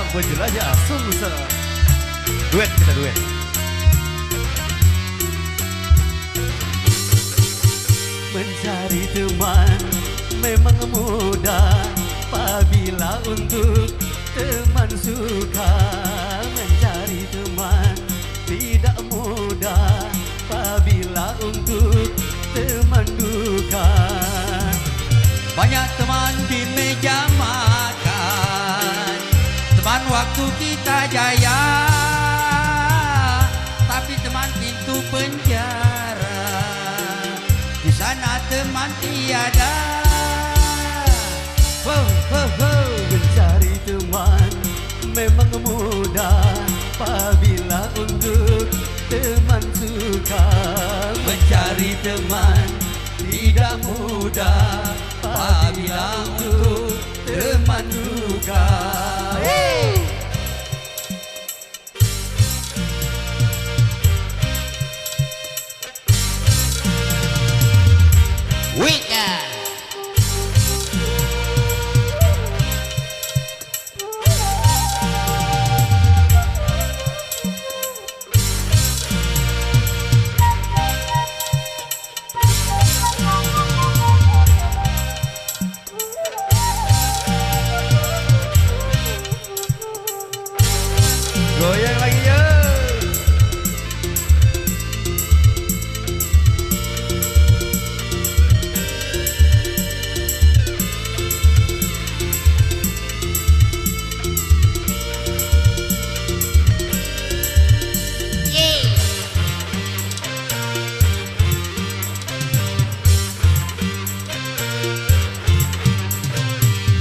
sang penjelajah Sumsel. Duet, kita duet. Mencari teman memang mudah apabila untuk teman suka. Mencari teman tidak mudah apabila untuk teman duka. Banyak teman di meja makan, teman waktu kita jaya, tapi teman pintu penjara, di sana teman tiada. Mencari teman memang mudah apabila untuk teman suka. Mencari teman tidak mudah apabila untuk teman duka. Weekend. Goyang lagi ya.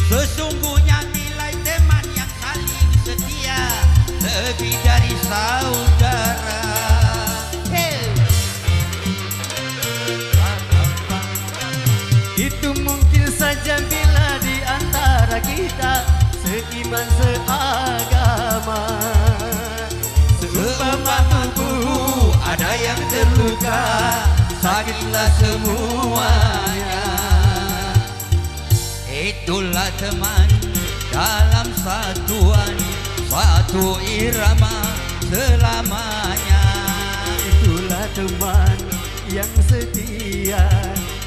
Sesungguhnya nilai teman yang saling setia lebih dari saudara. Itu mungkin saja bila di antara kita seiman seagama. Seumpama tubuh ada yang terluka, sakitlah semuanya. Itulah teman dalam satuan, satu irama selamanya. Itulah teman yang setia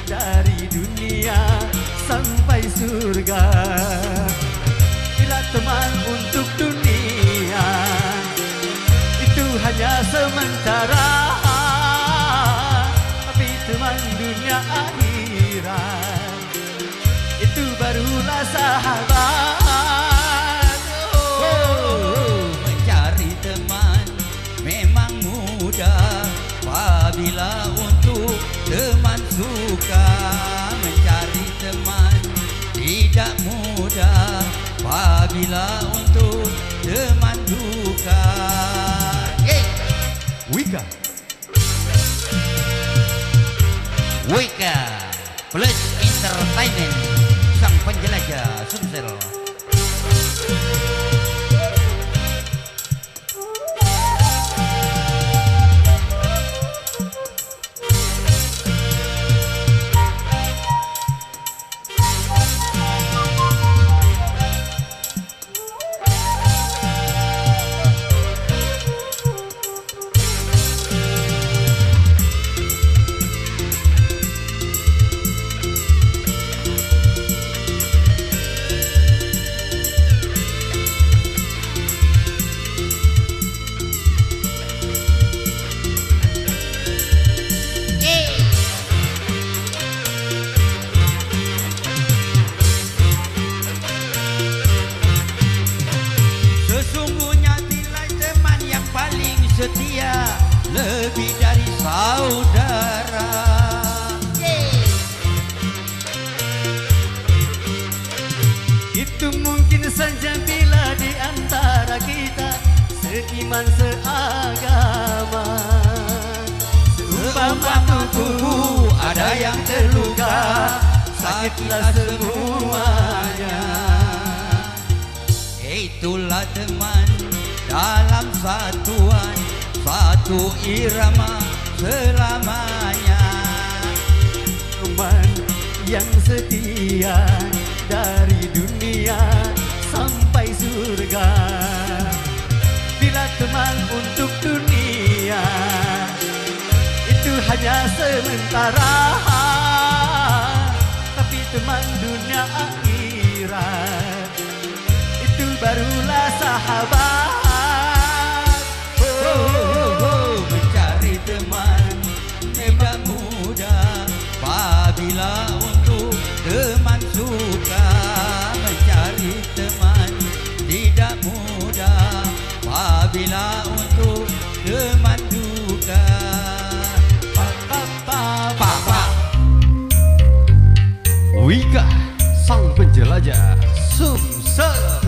dari dunia sampai surga. Bila teman untuk dunia itu hanya sementara, tapi teman dunia akhirat itu barulah sahabat. Mencari teman memang mudah apabila untuk teman suka. Mencari teman tidak mudah apabila untuk teman duka. Wika. Wika Plus Entertainment, sang penjelajah Sumsel. Setia lebih dari saudara. Itu mungkin saja bila di antara kita seiman seagama. Seumpama tubuh ada yang terluka, sakitlah semuanya. Itulah teman dalam satuan, satu irama selamanya. Teman yang setia dari dunia sampai surga. teman untuk dunia itu hanya sementara, tapi teman dunia akhirat itu barulah sahabat. Mencari teman tidak mudah apabila untuk teman suka. Mencari teman tidak mudah apabila untuk teman duka. Papa Wika sang penjelajah Sumsel.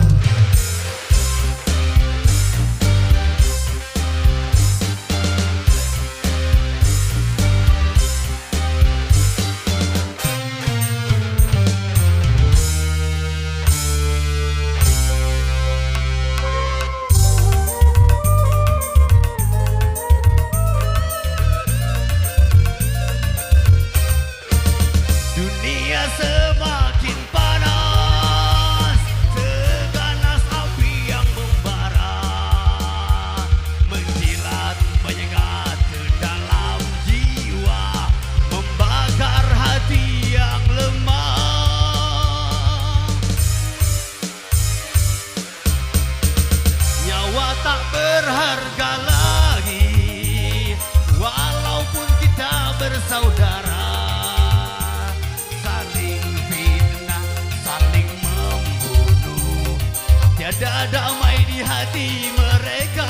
Dunia semakin panas, seganas api yang membara, menjilat menyengat ke dalam jiwa, membakar hati yang lemah. Nyawa tak berharga lagi, walaupun kita bersaudara. Tiada damai di hati mereka.